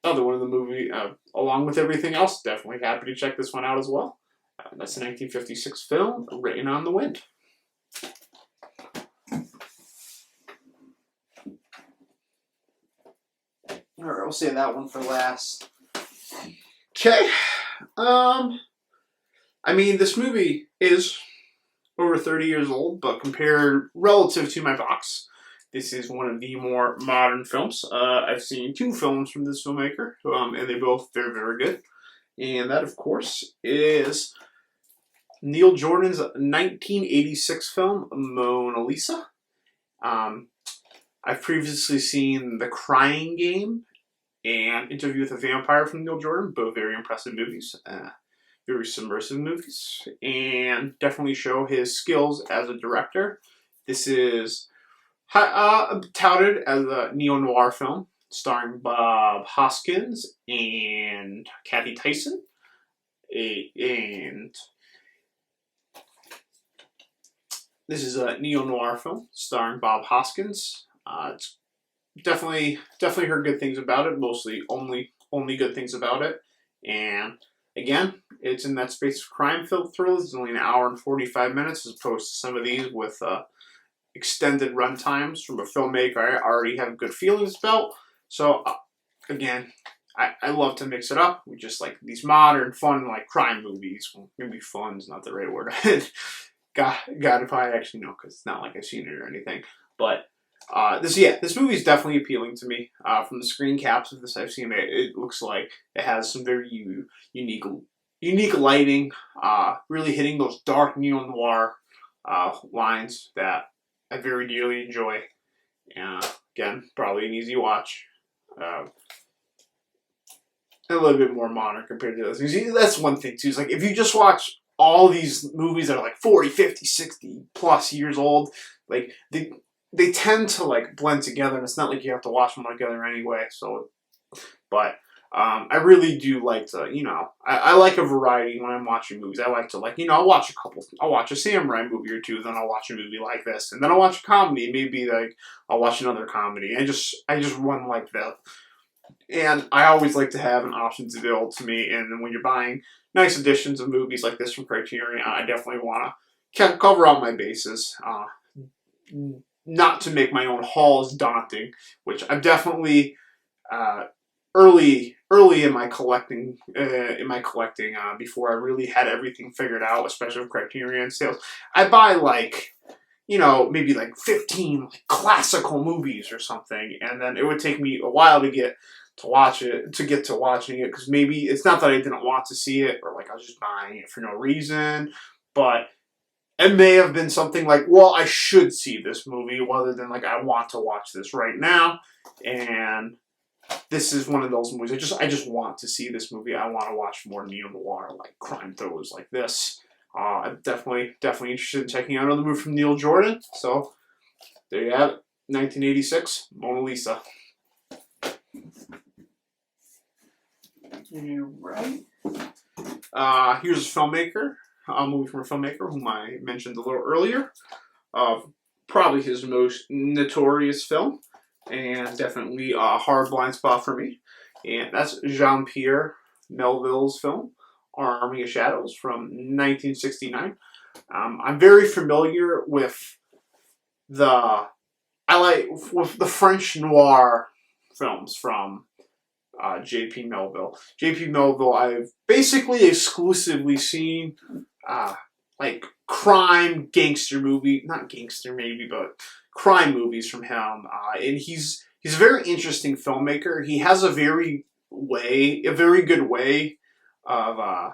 another one of the movie, along with everything else, definitely happy to check this one out as well. That's a 1956 film, Written on the Wind. Alright, we'll save that one for last. Okay. I mean, this movie is over 30 years old, but compared relative to my box, this is one of the more modern films. I've seen 2 films from this filmmaker, and they're both very, very good. And that, of course, is Neil Jordan's 1986 film, Mona Lisa. I've previously seen The Crying Game and Interview with a Vampire from Neil Jordan, both very impressive movies. Very submersive movies, and definitely show his skills as a director. This is touted as a neo-noir film starring Bob Hoskins and Kathy Tyson. And this is a neo-noir film starring Bob Hoskins. It's definitely heard good things about it. Mostly only good things about it. And again, it's in that space of crime-filled thrillers. It's only an hour and 45 minutes as opposed to some of these with extended run times from a filmmaker I already have good feelings about. So, again, I love to mix it up with just like these modern, fun, like crime movies. Well, maybe fun's not the right word. God, if I actually know, because it's not like I've seen it or anything. But this movie is definitely appealing to me. From the screen caps of this I've seen, it looks like it has some very unique lighting, really hitting those dark neo-noir lines that I very dearly enjoy. Again, probably an easy watch. a little bit more modern compared to those things. That's one thing too. Is like if you just watch all these movies that are like 40, 50, 60 plus years old, like they tend to like blend together, and it's not like you have to watch them together anyway. So, but I really do like to, I like a variety when I'm watching movies. I like to I'll watch I'll watch a samurai movie or two, then I'll watch a movie like this, and then I'll watch a comedy. Maybe like I'll watch another comedy. I just run like that. And I always like to have an options available to me. And then when you're buying nice editions of movies like this from Criterion, I definitely want to cover all my bases. Not to make my own hauls daunting, which I'm definitely early in my collecting. Before I really had everything figured out, especially with Criterion sales, I buy like, maybe like 15 like classical movies or something, and then it would take me a while to get to watching it, because maybe it's not that I didn't want to see it, or like I was just buying it for no reason, but it may have been something like, well, I should see this movie, rather than like I want to watch this right now. And this is one of those movies. I just want to see this movie. I want to watch more neo-noir, like crime thrillers like this. I'm definitely interested in checking out another movie from Neil Jordan. So there you have it, 1986, Mona Lisa. You're right. Here's a filmmaker, a movie from a filmmaker whom I mentioned a little earlier. Probably his most notorious film, and definitely a hard blind spot for me. And that's Jean-Pierre Melville's film, Army of Shadows, from 1969. I'm very familiar with the French noir films from J.P. Melville. J.P. Melville, I've basically exclusively seen like crime gangster movie, not gangster maybe, but crime movies from him. And he's a very interesting filmmaker. He has a very good way of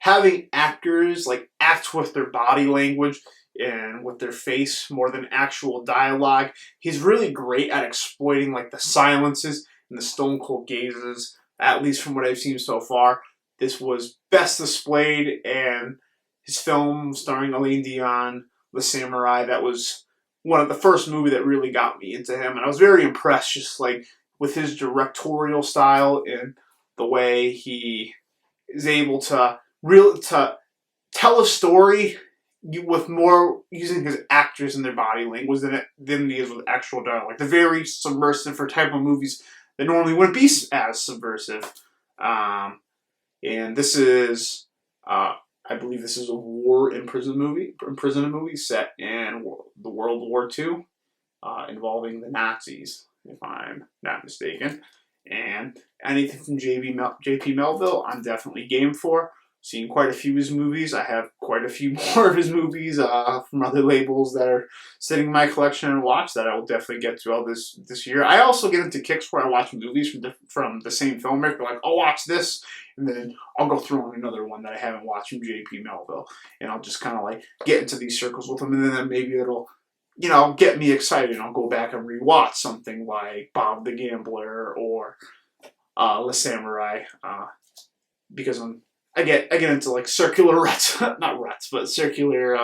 having actors like act with their body language and with their face more than actual dialogue. He's really great at exploiting like the silences and the stone cold gazes, at least from what I've seen so far. This was best displayed in his film starring Alain Dion, The Samurai. That was one of the first movie that really got me into him, and I was very impressed just like with his directorial style and the way he is able to tell a story with more using his actors and their body language than he is with actual dialogue. They're very subversive for type of movies that normally wouldn't be as subversive. And this is, I believe this is a war imprisonment movie set in the World War II, involving the Nazis, if I'm not mistaken. And anything from J.P. Melville, I'm definitely game for. Seen quite a few of his movies. I have quite a few more of his movies from other labels that are sitting in my collection and watch that I will definitely get to all this year. I also get into kicks where I watch movies from the same filmmaker. Like, I'll watch this, and then I'll go through on another one that I haven't watched from J.P. Melville. And I'll just kind of like get into these circles with him, and then maybe it'll, get me excited. And I'll go back and rewatch something like Bob the Gambler or Le Samurai, because I get into like circular ruts, not ruts, but circular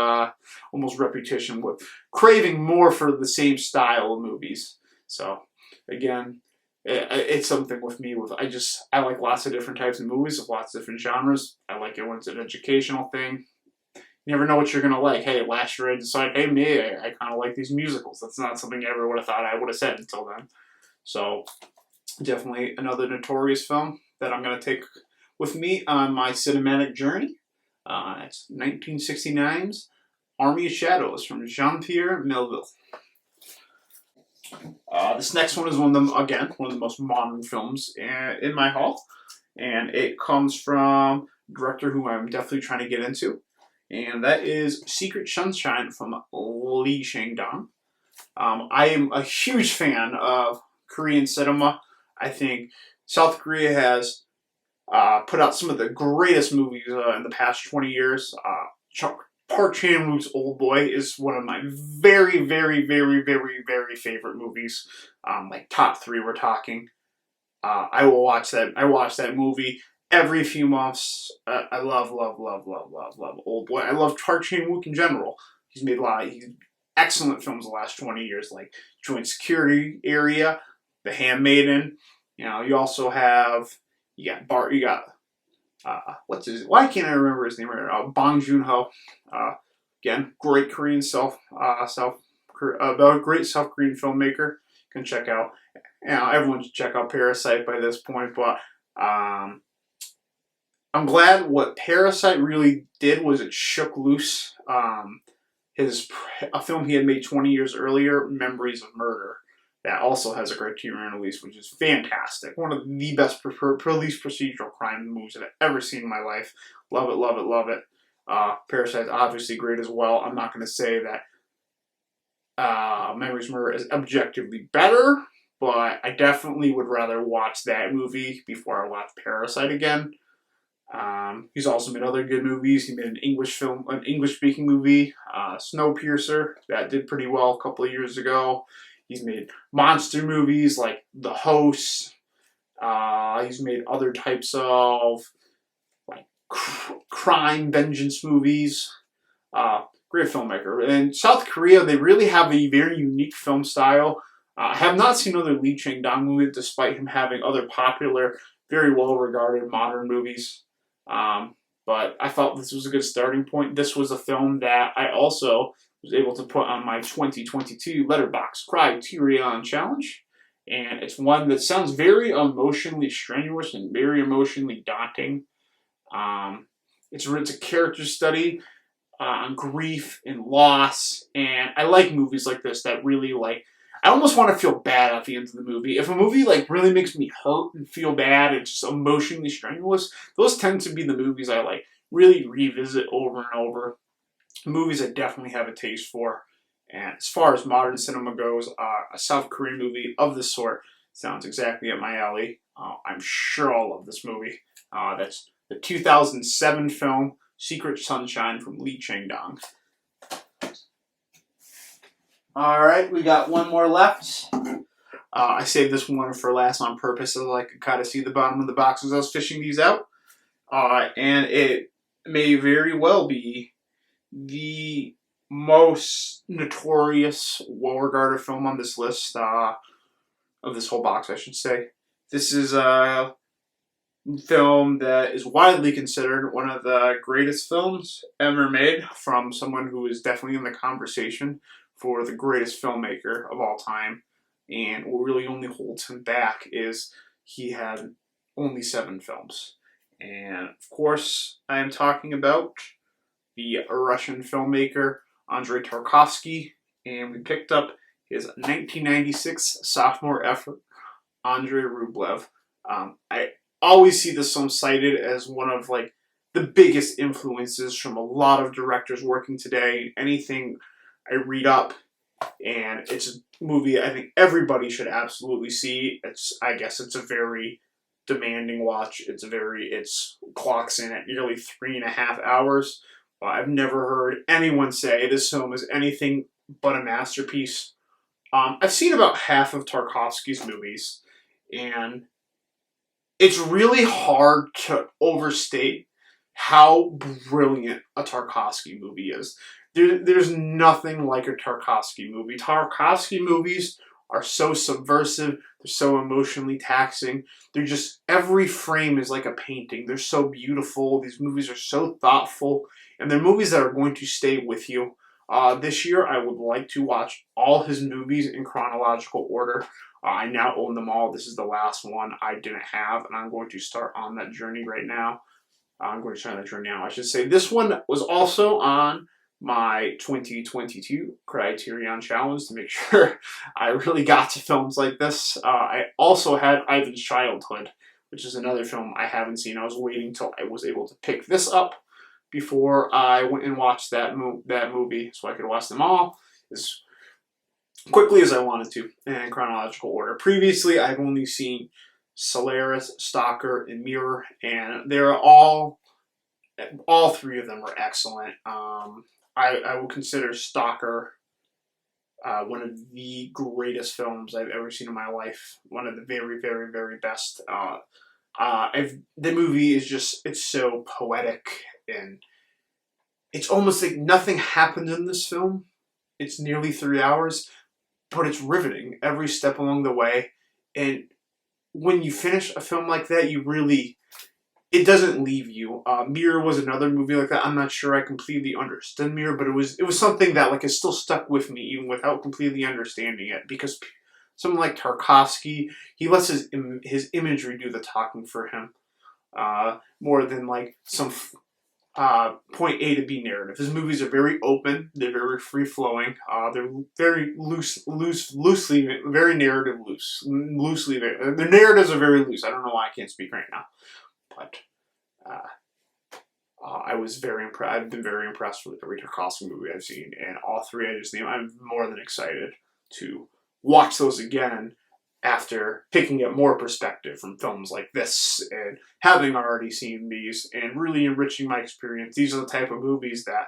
almost repetition with craving more for the same style of movies. So again, it's something with me. I like lots of different types of movies of lots of different genres. I like it when it's an educational thing. You never know what you're gonna like. Hey, last year I decided, hey, I kind of like these musicals. That's not something I ever would have thought I would have said until then. So definitely another notorious film that I'm gonna take with me on my cinematic journey. It's 1969's Army of Shadows from Jean-Pierre Melville. This next one is one of the most modern films in my haul, and it comes from a director who I'm definitely trying to get into, and that is Secret Sunshine from Lee Chang-dong. I am a huge fan of Korean cinema. I think South Korea has put out some of the greatest movies in the past 20 years. Park Chan-wook's Old Boy is one of my very, very, very, very, very favorite movies. Like top 3 we're talking. I will watch that. I watch that movie every few months. I love Old Boy. I love Park Chan-wook in general. He's made a lot of excellent films the last 20 years, like Joint Security Area, The Handmaiden. You know, you also have what's his? Why can't I remember his name right now? Bong Joon-ho. Again, great Korean great South Korean filmmaker. You can check out. You know, everyone should check out Parasite by this point, but I'm glad what Parasite really did was it shook loose a film he had made 20 years earlier, Memories of Murder. That also has a Criterion release, which is fantastic. One of the best police procedural crime movies I've ever seen in my life. Love it, love it, love it. Parasite's obviously great as well. I'm not going to say that Memories of Murder is objectively better, but I definitely would rather watch that movie before I watch Parasite again. He's also made other good movies. He made an English-speaking movie, Snowpiercer, that did pretty well a couple of years ago. He's made monster movies like The Host. He's made other types of like crime vengeance movies. Great filmmaker. And South Korea, they really have a very unique film style. I have not seen other Lee Chang-dong movies, despite him having other popular, very well-regarded modern movies. But I thought this was a good starting point. This was a film that I also was able to put on my 2022 Letterboxd Criterion Challenge. And it's one that sounds very emotionally strenuous and very emotionally daunting. It's a character study on grief and loss. And I like movies like this that really I almost want to feel bad at the end of the movie. If a movie really makes me hurt and feel bad, it's just emotionally strenuous, those tend to be the movies I really revisit over and over. Movies I definitely have a taste for. And as far as modern cinema goes, a South Korean movie of this sort sounds exactly up my alley. I'm sure I'll love this movie. That's the 2007 film Secret Sunshine from Lee Chang-dong. Alright, we got one more left. I saved this one for last on purpose so I could kind of see the bottom of the box as I was fishing these out. And it may very well be the most notorious, well-regarded film on this list, of this whole box, I should say. This is a film that is widely considered one of the greatest films ever made from someone who is definitely in the conversation for the greatest filmmaker of all time. And what really only holds him back is he had only 7 films. And of course, I am talking about the Russian filmmaker Andrei Tarkovsky, and we picked up his 1996 sophomore effort, Andrei Rublev. I always see this film cited as one of the biggest influences from a lot of directors working today. Anything I read up, and it's a movie I think everybody should absolutely see. I guess it's a very demanding watch. It clocks in at nearly 3.5 hours. I've never heard anyone say this film is anything but a masterpiece. I've seen about half of Tarkovsky's movies, and it's really hard to overstate how brilliant a Tarkovsky movie is. There's nothing like a Tarkovsky movie. Tarkovsky movies are so subversive, they're so emotionally taxing. They're just, every frame is like a painting. They're so beautiful. These movies are so thoughtful, and they're movies that are going to stay with you. This year, I would like to watch all his movies in chronological order. I now own them all. This is the last one I didn't have, and I'm going to start on that journey right now. I should say. This one was also on my 2022 Criterion Challenge to make sure I really got to films like this. I also had Ivan's Childhood, which is another film I haven't seen. I was waiting till I was able to pick this up before I went and watched that movie, so I could watch them all as quickly as I wanted to in chronological order. Previously, I've only seen Solaris, Stalker, and Mirror, and they're all 3 of them were excellent. I would consider Stalker One of the greatest films I've ever seen in my life. One of the very, very, very best. The movie is it's so poetic, and it's almost like nothing happens in this film. It's nearly 3 hours, but it's riveting every step along the way. And when you finish a film like that, it doesn't leave you. Mirror was another movie like that. I'm not sure I completely understood Mirror, but it was something that like has still stuck with me even without completely understanding it, because someone like Tarkovsky, he lets his imagery do the talking for him, more than like some point A to B narrative. His movies are very open. They're very free flowing. They're very loosely, very narrative loosely. Their narratives are very loose. I don't know why I can't speak right now, but I was very impressed. I've been very impressed with every Tarkovsky movie I've seen, and all three I just named. I'm more than excited to watch those again after picking up more perspective from films like this and having already seen these and really enriching my experience. These are the type of movies that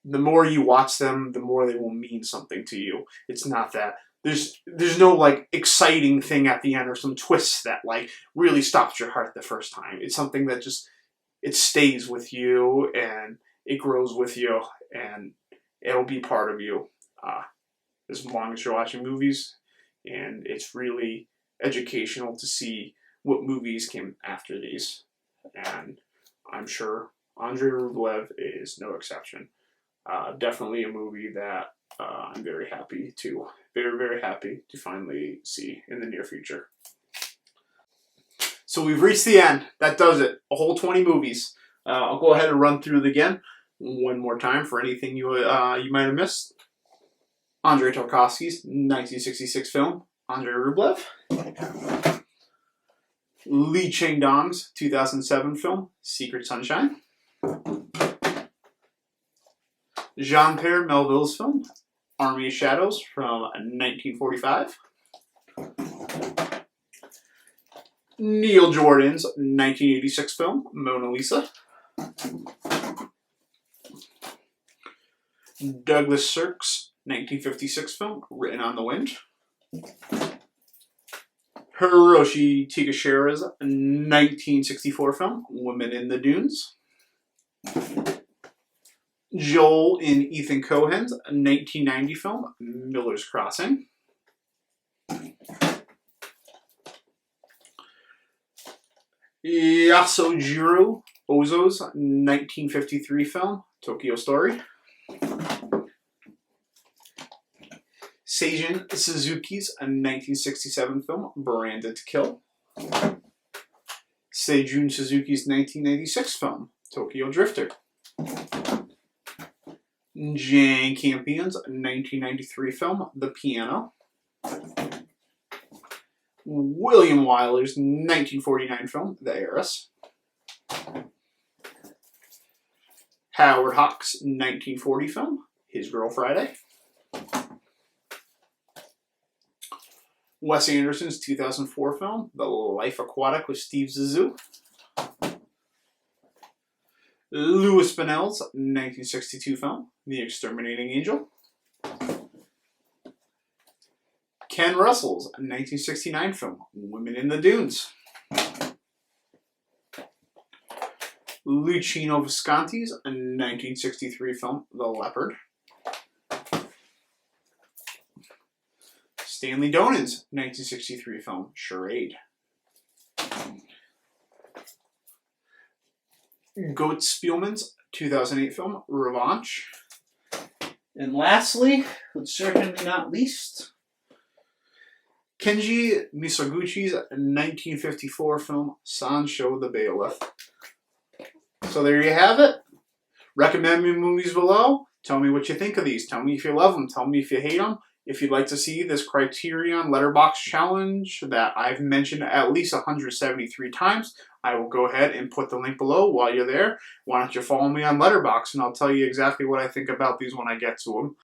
the more you watch them, the more they will mean something to you. It's not that there's no like exciting thing at the end or some twist that like really stops your heart the first time. It's something that it stays with you and it grows with you and it'll be part of you as long as you're watching movies. And it's really educational to see what movies came after these. And I'm sure Andrei Rublev is no exception. Definitely a movie that I'm very, very happy to finally see in the near future. So we've reached the end. That does it. A whole 20 movies. I'll go ahead and run through it again one more time for anything you might have missed. Andrei Tarkovsky's 1966 film, Andrei Rublev. Lee Chang-dong's 2007 film, Secret Sunshine. Jean-Pierre Melville's film, Army of Shadows from 1945. Neil Jordan's 1986 film, Mona Lisa. Douglas Sirk's 1956 film, Written on the Wind. Hiroshi Takeshira's 1964 film, Women in the Dunes. Joel and Ethan Cohen's 1990 film, Miller's Crossing. Yasujiro Ozo's 1953 film, Tokyo Story. Seijun Suzuki's 1967 film, Branded to Kill. Seijun Suzuki's 1996 film, Tokyo Drifter. Jane Campion's 1993 film, The Piano. William Wyler's 1949 film, The Heiress. Howard Hawks' 1940 film, His Girl Friday. Wes Anderson's 2004 film, The Life Aquatic with Steve Zissou. Louis Buñuel's 1962 film, The Exterminating Angel. Ken Russell's 1969 film, Women in the Dunes. Luchino Visconti's 1963 film, The Leopard. Stanley Donen's 1963 film, Charade. Goat Spielman's 2008 film, Revanche. And lastly, but certainly not least, Kenji Misoguchi's 1954 film, Sancho the Bailiff. So there you have it. Recommend me movies below. Tell me what you think of these. Tell me if you love them. Tell me if you hate them. If you'd like to see this Criterion Letterboxd challenge that I've mentioned at least 173 times, I will go ahead and put the link below while you're there. Why don't you follow me on Letterboxd and I'll tell you exactly what I think about these when I get to them.